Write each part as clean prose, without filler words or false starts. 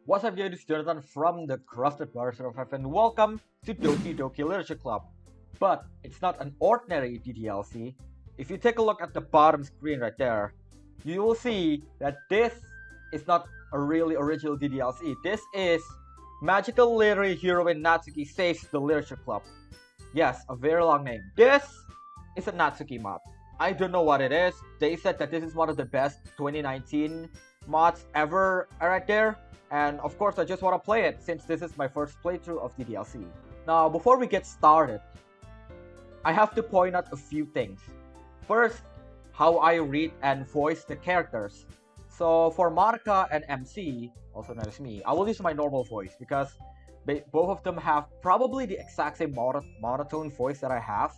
What's up, guys? It's Jonathan from the Crusted Version of F, and welcome to Doki Doki Literature Club. But it's not an ordinary DDLC. If you take a look at the bottom screen right there, you will see that this is not a really original DDLC. This is Magical Literary Heroine Natsuki Saves the Literature Club. Yes, a very long name. This is a Natsuki mod. I don't know what it is. They said that this is one of the best 2019 mods ever right there. And of course, I just want to play it since this is my first playthrough of DDLC. Now, before we get started, I have to point out a few things. First, how I read and voice the characters. So for Marika and MC, also known as me, I will use my normal voice because both of them have probably the exact same monotone voice that I have.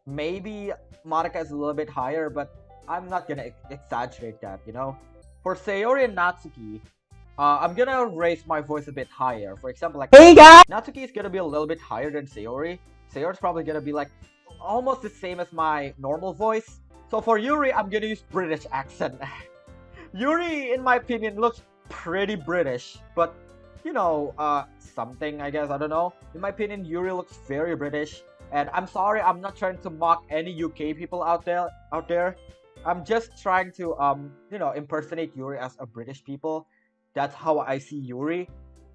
Maybe Marika is a little bit higher, but I'm not gonna exaggerate that, you know? For Sayori and Natsuki, I'm gonna raise my voice a bit higher. For example, like, hey guys! Natsuki is gonna be a little bit higher than Sayori. Sayori's probably gonna be like almost the same as my normal voice. So for Yuri, I'm gonna use British accent. Yuri, in my opinion, looks pretty British, but you know, something, I guess, I don't know. In my opinion, Yuri looks very British. And I'm sorry, I'm not trying to mock any UK people out there. I'm just trying to impersonate Yuri as a British people. That's how I see Yuri.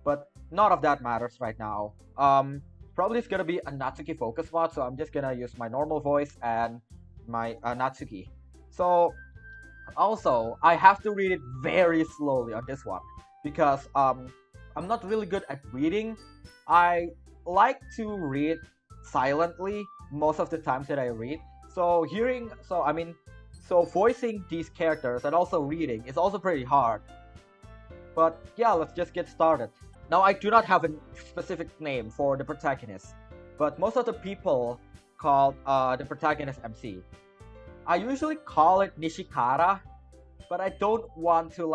But none of that matters right now. Probably it's gonna be a Natsuki focus mod, so I'm just gonna use my normal voice and my Natsuki. So also, I have to read it very slowly on this one because I'm not really good at reading. I like to read silently most of the times that I read. So voicing these characters and also reading is also pretty hard. But yeah, let's just get started. Now, I do not have a specific name for the protagonist, but most of the people call the protagonist MC. I usually call it Nishikara, but I don't want to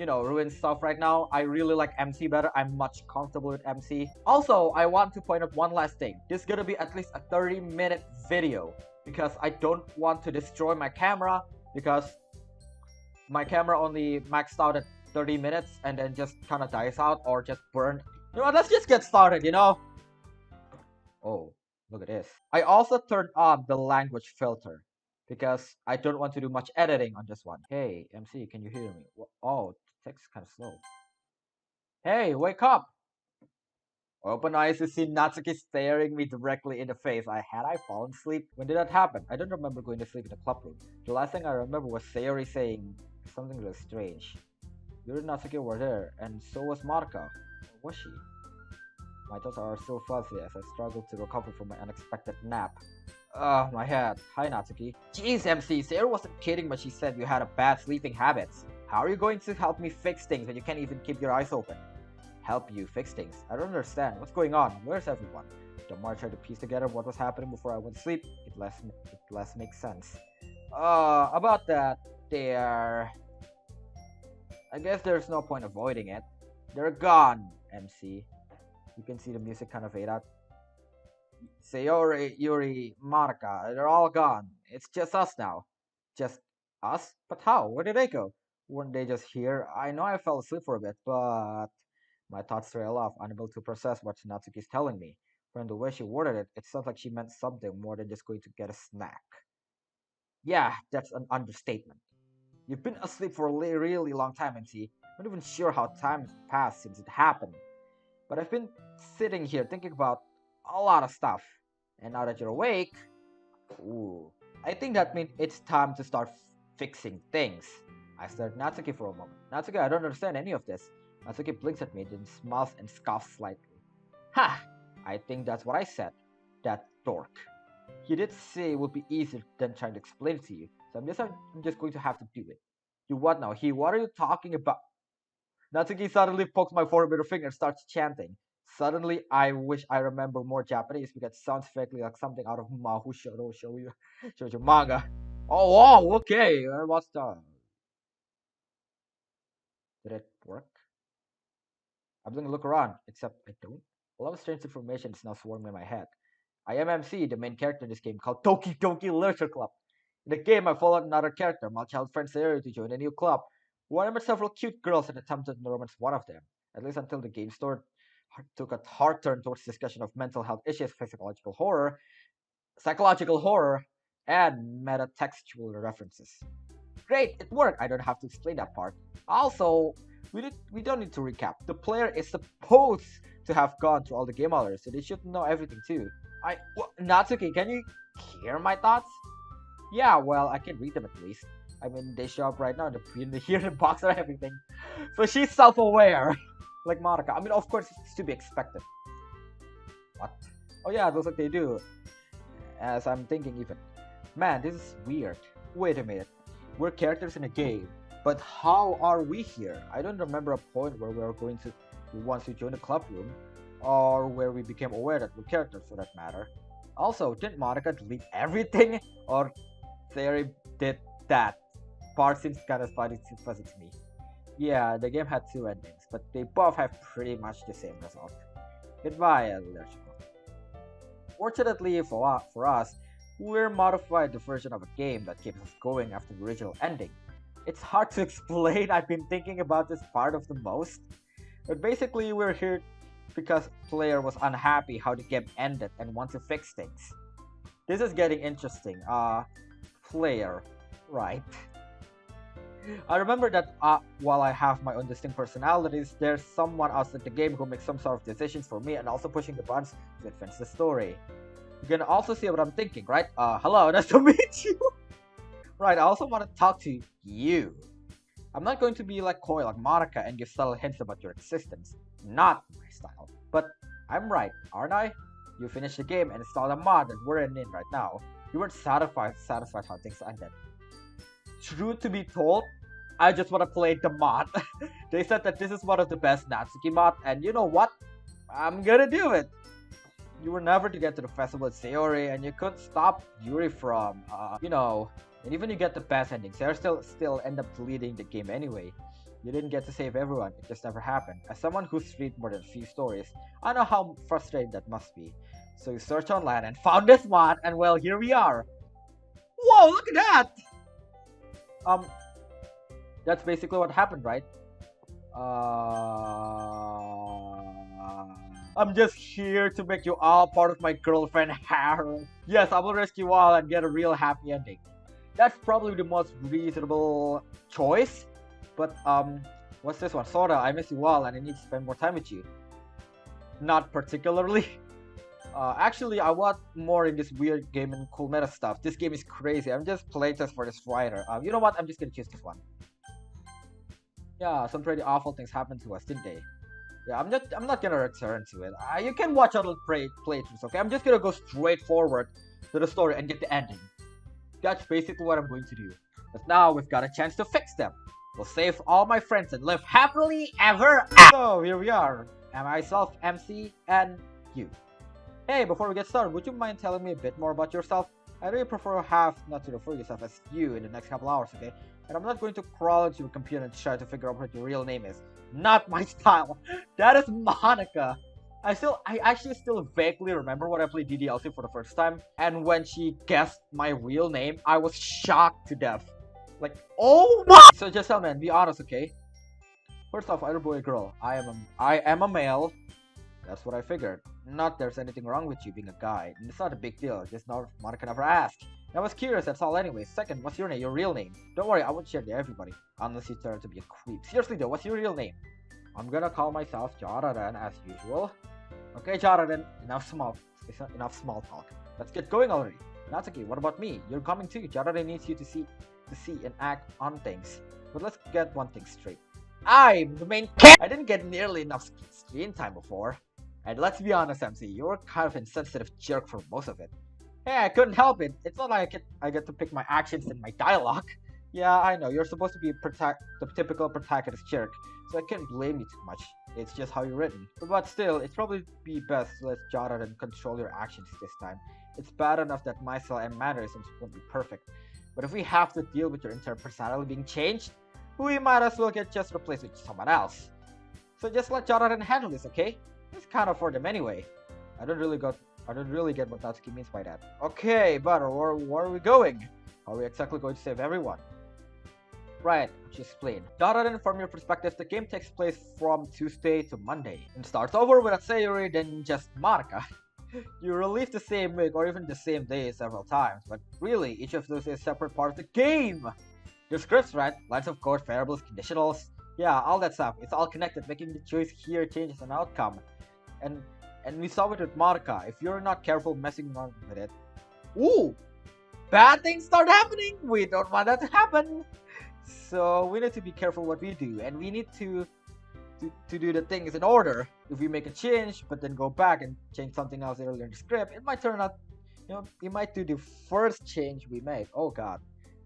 ruin stuff right now. I really like MC better. I'm much comfortable with MC. Also, I want to point out one last thing. This is gonna be at least a 30-minute video because I don't want to destroy my camera because my camera only maxed out at 30 minutes and then just kind of dies out or just burned. You know what, let's just get started, you know? Oh, look at this. I also turned on the language filter because I don't want to do much editing on this one. Hey, MC, can you hear me? Oh, the text is kind of slow. Hey, wake up! Open eyes to see Natsuki staring me directly in the face. Had I fallen asleep? When did that happen? I don't remember going to sleep in the club room. The last thing I remember was Sayori saying something really strange. Yuri and Natsuki were there, and so was Marika. Or was she? My thoughts are still fuzzy as I struggle to recover from my unexpected nap. My head. Hi, Natsuki. Jeez, MC, Sayori wasn't kidding when she said you had a bad sleeping habits. How are you going to help me fix things when you can't even keep your eyes open? Help you fix things? I don't understand. What's going on? Where's everyone? The more I tried to piece together what was happening before I went to sleep, it less makes sense. About that, I guess there's no point avoiding it. They're gone, MC. You can see the music kind of fade out. Sayori, Yuri, Marika, they're all gone. It's just us now. Just us? But how? Where did they go? Weren't they just here? I know I fell asleep for a bit, but my thoughts trail off, unable to process what Natsuki's telling me. From the way she worded it, it sounds like she meant something more than just going to get a snack. Yeah, that's an understatement. You've been asleep for a really long time, MC. I'm not even sure how time has passed since it happened. But I've been sitting here thinking about a lot of stuff. And now that you're awake, ooh, I think that means it's time to start fixing things. I stared at Natsuki for a moment. Natsuki, I don't understand any of this. Natsuki blinks at me, then smiles and scoffs slightly. Ha! I think that's what I said. That dork. He did say it would be easier than trying to explain it to you, so I'm just going to have to do it. You what now? What are you talking about? Natsuki suddenly pokes my forehead with her finger and starts chanting. Suddenly, I wish I remember more Japanese because it sounds vaguely like something out of Mahu Shoujo manga. Oh, okay. What's the... Did it work? I'm going to look around, except I don't. A lot of strange information is now swarming in my head. I am MC, the main character in this game called Doki Doki Literature Club. In the game, I followed another character, my child friend Sayori, to join a new club, where I met several cute girls and attempted to romance one of them. at least until the game store took a hard turn towards discussion of mental health issues, psychological horror, and metatextual references. Great, it worked. I don't have to explain that part. Also, we don't need to recap. The player is supposed to have gone through all the game orders, so they should know everything too. Natsuki, can you hear my thoughts? Yeah, well, I can read them at least. I mean, they show up right now in the box or everything. So she's self-aware, like Monica. I mean, of course, it's to be expected. What? Oh yeah, it looks like they do. As I'm thinking even. Man, this is weird. Wait a minute. We're characters in a game, but how are we here? I don't remember a point where we want to join the club room, or where we became aware that we're characters for that matter. Also, didn't Monica delete everything? Or Theory did that? Part seems kind of fuzzy to me. Yeah, the game had two endings, but they both have pretty much the same result. Goodbye, leadership. Fortunately for us, we're modified the version of a game that keeps us going after the original ending. It's hard to explain. I've been thinking about this part of the most. But basically, we're here because player was unhappy how the game ended and wants to fix things. This is getting interesting. Player, right? I remember that while I have my own distinct personalities, there's someone outside the game who makes some sort of decisions for me and also pushing the buttons to advance the story. You can also see what I'm thinking, right? Hello, nice to meet you. Right, I also want to talk to you. I'm not going to be like coy like Monica and give subtle hints about your existence. Not my style. But I'm right, aren't I? You finished the game and installed a mod that we're in right now. You weren't satisfied how things ended. True to be told, I just want to play the mod. They said that this is one of the best Natsuki mod, and you know what? I'm gonna do it. You were never to get to the festival at Sayori, and you couldn't stop Yuri from, and even you get the best ending, Sayori still end up leading the game anyway. You didn't get to save everyone, it just never happened. As someone who's read more than a few stories, I know how frustrating that must be. So you searched online and found this mod, and well, here we are. Whoa, look at that! That's basically what happened, right? I'm just here to make you all part of my girlfriend Harold. Yes, I will rescue you all and get a real happy ending. That's probably the most reasonable choice. But what's this one? Sora, I miss you all and I need to spend more time with you. Not particularly. Actually, I want more in this weird game and cool meta stuff. This game is crazy. I'm just playtest for this writer. You know what? I'm just gonna choose this one. Yeah, some pretty awful things happened to us, didn't they? Yeah, I'm not gonna return to it. You can watch other playthroughs, okay? I'm just gonna go straight forward to the story and get the ending. That's basically what I'm going to do. But now we've got a chance to fix them. We'll save all my friends and live happily ever after. So here we are. Myself, MC, and you. Hey, before we get started, would you mind telling me a bit more about yourself? I really prefer not to refer to yourself as you in the next couple hours, okay? And I'm not going to crawl into your computer and try to figure out what your real name is. Not my style. That is Monica. I actually still vaguely remember when I played DDLC for the first time, and when she guessed my real name, I was shocked to death. Like, oh my! So just tell me and be honest, okay? First off, either boy or girl, I am a male. That's what I figured. Not there's anything wrong with you being a guy. It's not a big deal. Just not Monica never asked. I was curious, that's all anyway. Second, what's your name? Your real name? Don't worry, I won't share it to everybody. Unless you turn to be a creep. Seriously though, what's your real name? I'm gonna call myself Jaradan as usual. Okay, Jaradan, enough small talk. Let's get going already. Natsuki, what about me? You're coming too. Jaradan needs you to see and act on things. But let's get one thing straight. I'm the main character. I didn't get nearly enough screen time before. And let's be honest, MC, you're kind of insensitive jerk for most of it. Hey, I couldn't help it. It's not like I get to pick my actions and my dialogue. Yeah, I know, you're supposed to be the typical protagonist jerk, so I can't blame you too much. It's just how you're written. But still, it's probably be best to let Jaradan control your actions this time. It's bad enough that my style and mannerisms won't be perfect. But if we have to deal with your entire personality being changed, we might as well get just replaced with someone else. So just let Jaradan handle this, okay? It's kind of for them anyway. I don't really get what Natsuki means by that. Okay, but where are we going? How are we exactly going to save everyone? Right, to explain. Jaraden, from your perspective, the game takes place from Tuesday to Monday and starts over with a Sayuri, then just Marika. You relive the same week or even the same day several times, but really, each of those is a separate part of the game. The scripts, right? Lines of code, variables, conditionals, yeah, all that stuff. It's all connected, making the choice here changes an outcome. And and we saw it with Marika. If you're not careful messing around with it, ooh, bad things start happening. We don't want that to happen. So we need to be careful what we do, and we need to do the things in order. If we make a change, but then go back and change something else earlier in the script, it might turn out, we might do the first change we make. Oh god,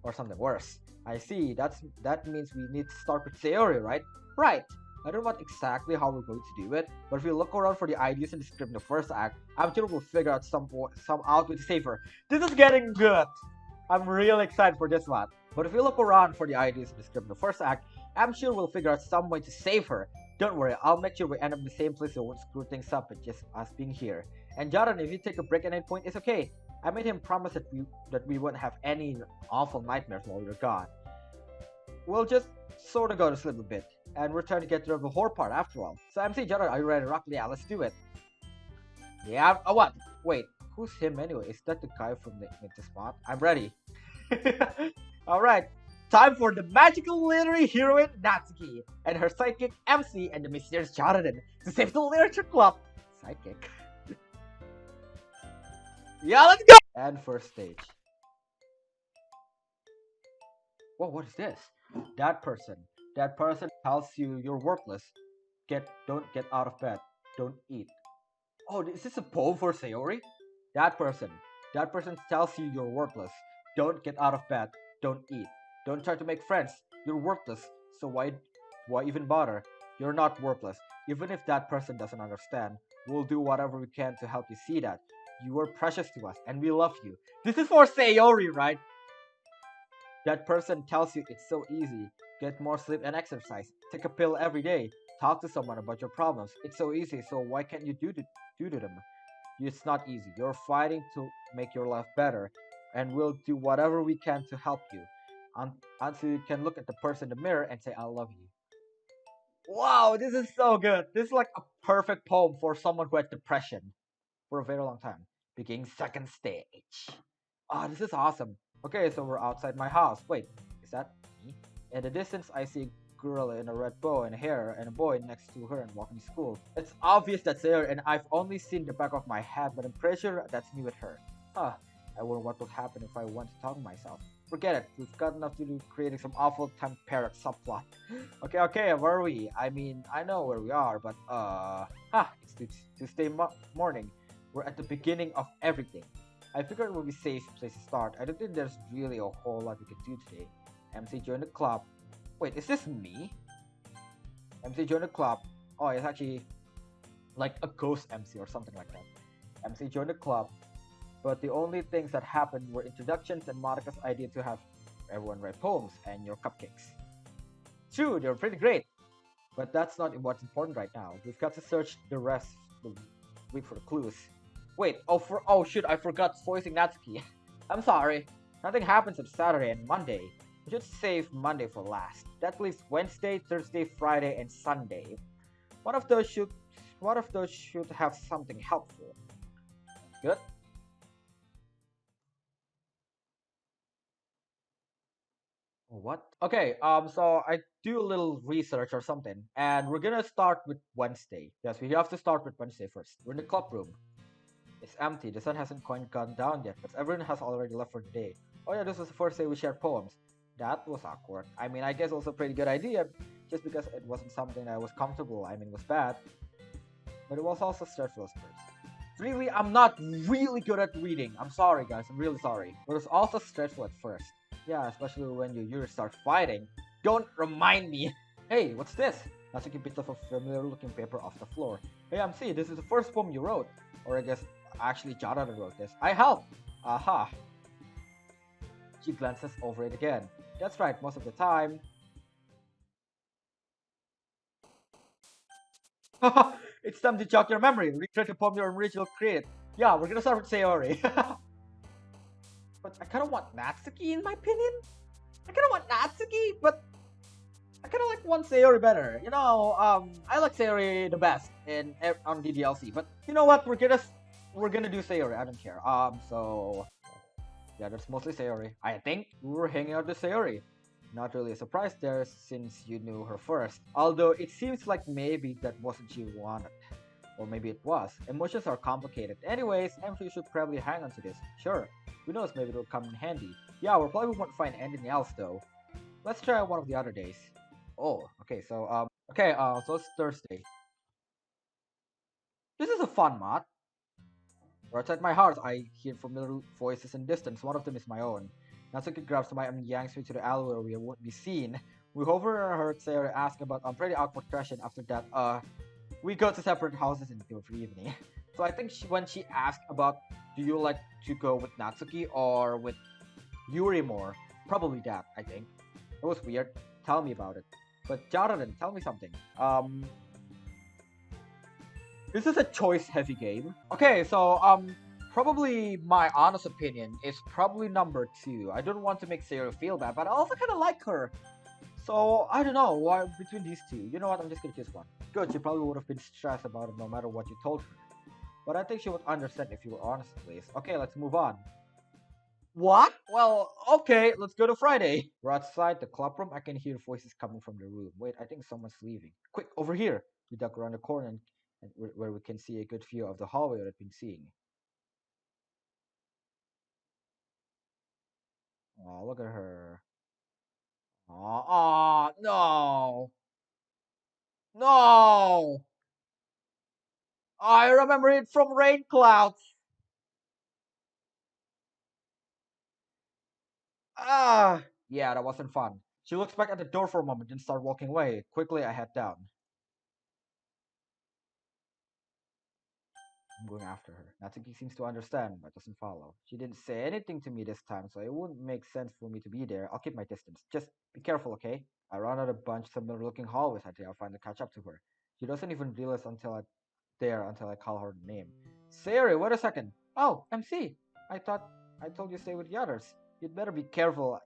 or something worse. I see. That means we need to start with Sayori, right? Right. I don't know what exactly how we're going to do it, but if we look around for the ideas in the script in the first act, I'm sure we'll figure out some out with safer. This is getting good. I'm really excited for this one. But if we look around for the ideas in the script in the first act, I'm sure we'll figure out some way to save her. Don't worry, I'll make sure we end up in the same place so we won't screw things up with just us being here. And Jaran, if you take a break at any point, it's okay. I made him promise that we wouldn't have any awful nightmares while we were gone. We'll just sort of go to sleep a bit, and we're trying to get rid of the horror part after all. So MC Jaran, are you ready to rock? Yeah, let's do it. Yeah, oh what? Wait, who's him anyway? Is that the guy from the spot? I'm ready. Alright, time for the magical literary heroine Natsuki and her sidekick MC and the mysterious Jaraden to save the literature club. Sidekick. Yeah, let's go! And first stage. Whoa, what is this? That person tells you you're worthless. Don't get out of bed. Don't eat. Oh, is this a poem for Sayori? That person tells you you're worthless. Don't get out of bed. Don't eat. Don't try to make friends. You're worthless. So why even bother? You're not worthless. Even if that person doesn't understand, we'll do whatever we can to help you see that. You are precious to us, and we love you. This is for Sayori, right? That person tells you it's so easy. Get more sleep and exercise. Take a pill every day. Talk to someone about your problems. It's so easy, so why can't you do to them? It's not easy. You're fighting to make your life better, and we'll do whatever we can to help you. Until you can look at the person in the mirror and say, I love you. Wow, this is so good. This is like a perfect poem for someone who had depression for a very long time. Beginning second stage. Ah, this is awesome. Okay, so we're outside my house. Wait, is that me? In the distance, I see a girl in a red bow and hair and a boy next to her and walking to school. It's obvious that's her, and I've only seen the back of my head, but I'm pretty sure that's me with her. Huh, I wonder what would happen if I went to talk to myself. Forget it, we've got enough to do creating some awful time parrot subplot. Okay, where are we? I mean, I know where we are, but it's Tuesday morning. We're at the beginning of everything. I figured it would be safe place to start. I don't think there's really a whole lot we can do today. MC joined the club. Wait, is this me? MC joined the club. Oh, it's actually like a ghost MC or something like that. MC joined the club, but the only things that happened were introductions and Monika's idea to have everyone write poems and your cupcakes. True, they're pretty great, but that's not what's important right now. We've got to search the rest, wait for the clues. Wait, oh shoot, I forgot voicing Natsuki. I'm sorry. Nothing happens on Saturday and Monday. We should save Monday for last. That leaves Wednesday, Thursday, Friday, and Sunday. One of those should have something helpful. Good. What? Okay, so I do a little research or something, and we're gonna start with Wednesday. Yes, we have to start with Wednesday first. We're in the club room. It's empty. The sun hasn't quite gone down yet, but everyone has already left for the day. Oh yeah, this was the first day we shared poems. That was awkward. I mean, I guess also a pretty good idea, just because it wasn't something I was comfortable. I mean, it was bad, but it was also stressful at first. Really, I'm not really good at reading. I'm sorry, guys. I'm really sorry. But it was also stressful at first. Yeah, especially when you start fighting. Don't remind me. Hey, what's this? Natsuki picked up a familiar-looking paper off the floor. Hey, MC, this is the first poem you wrote. Or I guess, actually, Jarada wrote this. I helped! Aha! She glances over it again. That's right, most of the time. It's time to jog your memory. Retreat the poem your original created. Yeah, we're gonna start with Sayori. But I kinda want Natsuki in my opinion. I kind of want Natsuki, but I kind of like one Sayori better. I like Sayori the best on DDLC. But you know what? We're gonna do Sayori. I don't care. So yeah, that's mostly Sayori. I think we were hanging out with Sayori. Not really a surprise there since you knew her first. Although it seems like maybe that wasn't she wanted. Or maybe it was. Emotions are complicated. Anyways, I'm sure you should probably hang on to this. Sure. Who knows, maybe it'll come in handy. Yeah, we probably won't find anything else though. Let's try one of the other days. Oh, okay, so it's Thursday. This is a fun mod. Right at my house, I hear familiar voices in distance. One of them is my own. Natsuki grabs my and yanks me to the alley where we won't be seen. We overheard Sarah ask about a pretty awkward question. After that, we go to separate houses in the evening. So I think when she asked about, do you like to go with Natsuki or with Yuri more? Probably that, I think. It was weird. Tell me about it. But Jonathan, tell me something. This is a choice-heavy game. Okay, so probably my honest opinion is probably number two. I don't want to make Sarah feel bad, but I also kind of like her. So I don't know why between these two. You know what? I'm just gonna choose one. Good. She probably would have been stressed about it no matter what you told her. But I think she would understand if you were honest, please. Okay, let's move on. What? Well, okay, let's go to Friday. We're outside the club room. I can hear voices coming from the room. Wait, I think someone's leaving. Quick, over here. We duck around the corner and where we can see a good view of the hallway that I've been seeing. Oh, look at her. Oh, no. No. I remember it from Rain Clouds. Ah. Yeah, that wasn't fun. She looks back at the door for a moment and starts walking away. Quickly, I head down. I'm going after her. Natsuki seems to understand, but doesn't follow. She didn't say anything to me this time, so it wouldn't make sense for me to be there. I'll keep my distance. Just be careful, okay? I run out a bunch of similar-looking hallways. I think I'll find to catch up to her. She doesn't even realize until I call her name. Sari, wait a second. Oh, MC. I thought I told you to stay with the others. You'd better be careful.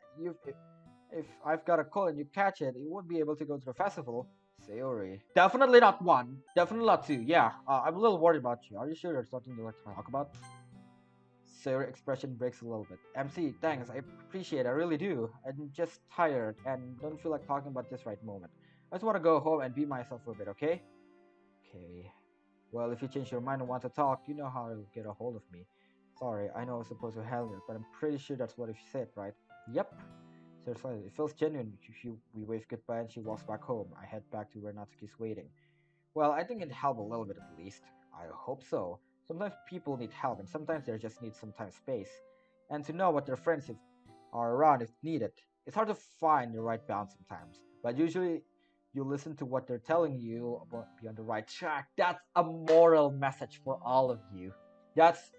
If I've got a cold and you catch it, you won't be able to go to the festival. Sayori. Definitely not one. Definitely not two. Yeah, I'm a little worried about you. Are you sure there's something you'd like to talk about? Sayori expression breaks a little bit. MC, thanks. I appreciate it. I really do. I'm just tired and don't feel like talking about this right moment. I just want to go home and be myself for a bit, okay? Okay. Well, if you change your mind and want to talk, you know how to get a hold of me. Sorry, I know I was supposed to handle it, but I'm pretty sure that's what she said, right? Yep. Seriously, it feels genuine. We wave goodbye and she walks back home. I head back to where Natsuki's waiting. Well, I think it helped a little bit at least. I hope so. Sometimes people need help and sometimes they just need some time space. And to know what their friends are around if needed. It's hard to find the right balance sometimes. But usually you listen to what they're telling you about be on the right track. That's a moral message for all of you. That's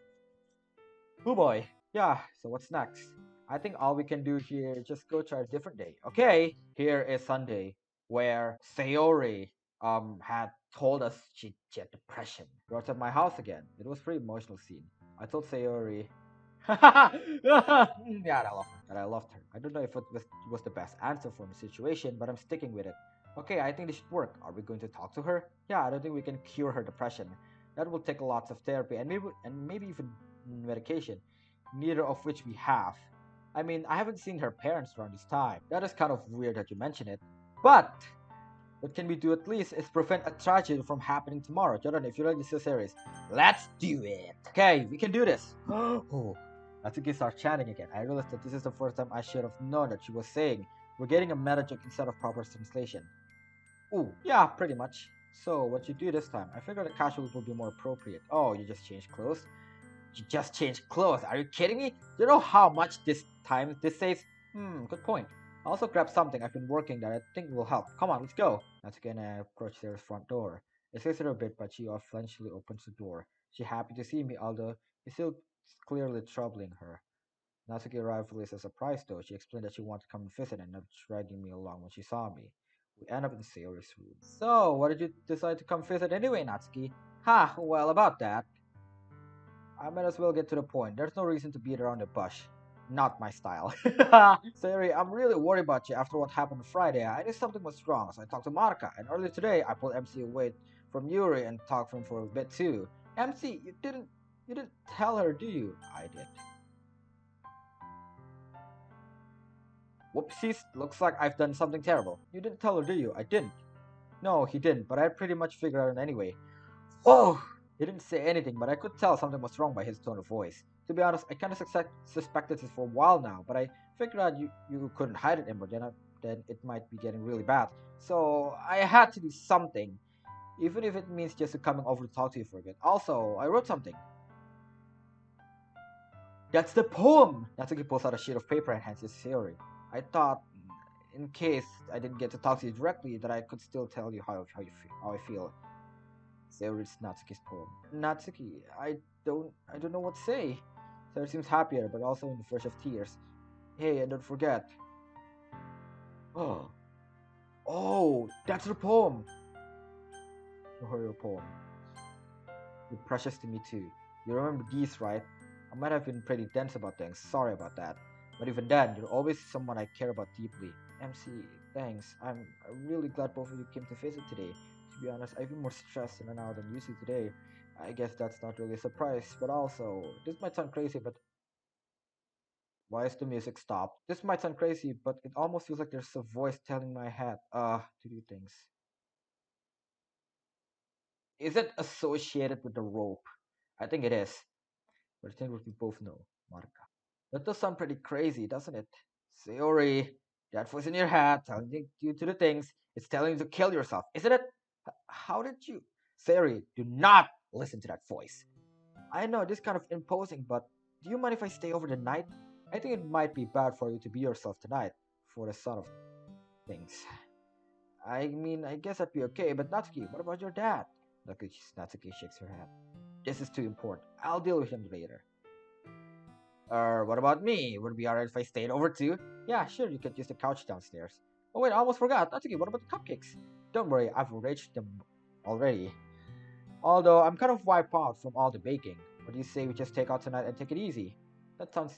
oh boy. Yeah, so what's next? I think all we can do here is just go try a different day. Okay, here is Sunday, where Sayori had told us she had depression. Brought up my house again. It was a pretty emotional scene. I told Sayori yeah, I loved her. I don't know if it was the best answer for the situation, but I'm sticking with it. Okay, I think this should work. Are we going to talk to her? Yeah, I don't think we can cure her depression. That will take lots of therapy and maybe even medication, neither of which we have. I mean, I haven't seen her parents around this time. That is kind of weird that you mention it. But what can we do at least is prevent a tragedy from happening tomorrow. Jordan, if you like this series, let's do it. Okay, we can do this. Oh, Natsuki starts chatting again. I realized that this is the first time I should have known that she was saying we're getting a meta joke instead of proper translation. Ooh, yeah, pretty much. So, what you do this time? I figured a casual would be more appropriate. Oh, you just changed clothes? You just changed clothes. Are you kidding me? You know how much this saves? Good point. I also grabbed something I've been working that I think will help. Come on, let's go. Natsuki and I approach Sarah's front door. It scares her a bit, but she eventually opens the door. She's happy to see me, although it's still clearly troubling her. Natsuki arrived as a surprise though. She explained that she wanted to come and visit and not dragging me along when she saw me. We end up in Sayori's room. So, why did you decide to come visit anyway, Natsuki? Ha, well, about that. I might as well get to the point. There's no reason to beat around the bush. Not my style. Sayori, I'm really worried about you after what happened on Friday. I knew something was wrong, so I talked to Monica. And earlier today, I pulled MC away from Yuri and talked to him for a bit too. MC, you didn't tell her, do you? I did. Whoopsies, looks like I've done something terrible. You didn't tell her, do you? I didn't. No, he didn't, but I pretty much figured it out anyway. Oh! He didn't say anything, but I could tell something was wrong by his tone of voice. To be honest, I kind of suspected this for a while now, but I figured out you couldn't hide it anymore, then it might be getting really bad. So I had to do something, even if it means just coming over to talk to you for a bit. Also, I wrote something. That's the poem! Natsuki pulls out a sheet of paper and hands it to Sayori. I thought, in case I didn't get to talk to you directly, that I could still tell you how I feel. Sayori reads Natsuki's poem. Natsuki, I don't know what to say. Sayori seems happier, but also in the verge of tears. Hey, and don't forget. Oh, oh, that's her poem. Show her your poem. You're precious to me too. You remember these, right? I might have been pretty dense about things. Sorry about that. But even then, you're always someone I care about deeply. MC, thanks. I'm really glad both of you came to visit today. To be honest, I feel more stressed in and out than usually today. I guess that's not really a surprise, but also, this might sound crazy, but why is the music stopped? This might sound crazy, but it almost feels like there's a voice telling my head, to do things. Is it associated with the rope? I think it is. But I think what we both know, Marka. That does sound pretty crazy, doesn't it? Sayori, that voice in your head telling you to do things. It's telling you to kill yourself, isn't it? How did you? Sayori, do not listen to that voice. I know this kind of imposing, but do you mind if I stay over the night? I think it might be bad for you to be yourself tonight, for the son of things. I mean, I guess I'd be okay, but Natsuki, what about your dad? Natsuki shakes her head. This is too important. I'll deal with him later. What about me? Would it be alright if I stayed over too? Yeah, sure, you could use the couch downstairs. Oh wait, I almost forgot. Natsuki, what about the cupcakes? Don't worry, I've arranged them already. Although I'm kind of wiped out from all the baking. What do you say we just take out tonight and take it easy? That sounds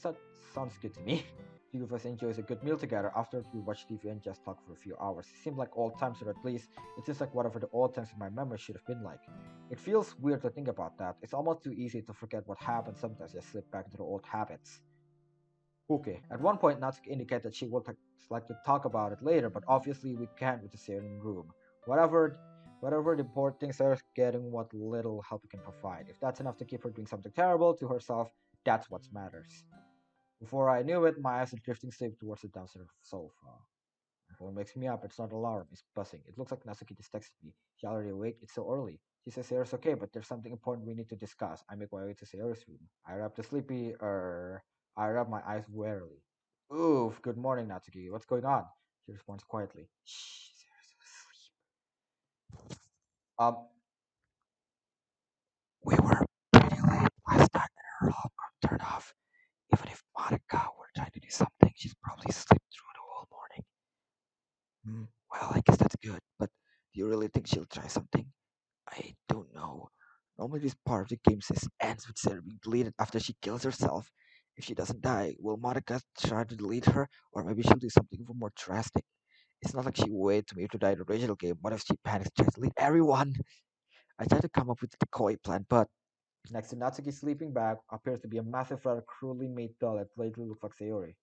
good to me. Few of us enjoys a good meal together after we watch TV and just talk for a few hours. It seemed like old times, or at least it seems like whatever the old times in my memory should have been like. It feels weird to think about that. It's almost too easy to forget what happened. Sometimes just slip back into the old habits. Okay. At one point, Natsuki indicated that she would like to talk about it later, but obviously we can't with the same room. Whatever, whatever the important things are, getting what little help we can provide. If that's enough to keep her doing something terrible to herself, that's what matters. Before I knew it, my eyes were drifting sleep towards the downstairs sofa. My phone wakes me up. It's not an alarm. It's buzzing. It looks like Natsuki just texted me. She already awake. It's so early. She says Sarah's okay, but there's something important we need to discuss. I make my way to Sarah's room. I rub my eyes warily. Oof, good morning, Natsuki. What's going on? She responds quietly. Shh, Sarah's asleep. We were pretty late last night and her alarm turned off. Even if Monica were trying to do something, she's probably slept through the whole morning. Well, I guess that's good, but do you really think she'll try something? I don't know. Normally, this part of the game says ends with Sarah being deleted after she kills herself. If she doesn't die, will Monica try to delete her, or maybe she'll do something even more drastic? It's not like she waited to me to die in the original game. What if she panics and tries to delete everyone? I tried to come up with the decoy plan, but next to Natsuki's sleeping bag appears to be a massive, rather cruelly made doll that vaguely looks like Sayori.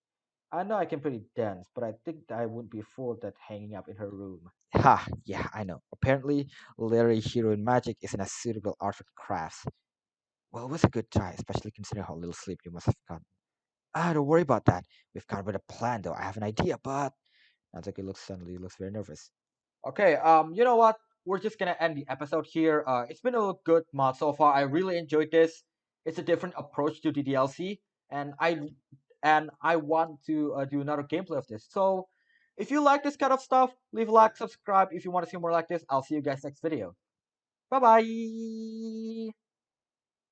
I know I can pretty dense, but I think I wouldn't be fooled that hanging up in her room. Ha, yeah, I know. Apparently, literary heroine magic isn't as suitable art for crafts. Well, it was a good try, especially considering how little sleep you must have gotten. Don't worry about that. We've come up with a plan, though. I have an idea, but Natsuki looks very nervous. Okay, you know what? We're just gonna end the episode here. It's been a good mod so far. I really enjoyed this. It's a different approach to the DLC, and I want to do another gameplay of this. So, if you like this kind of stuff, leave a like, subscribe if you want to see more like this. I'll see you guys next video. Bye bye.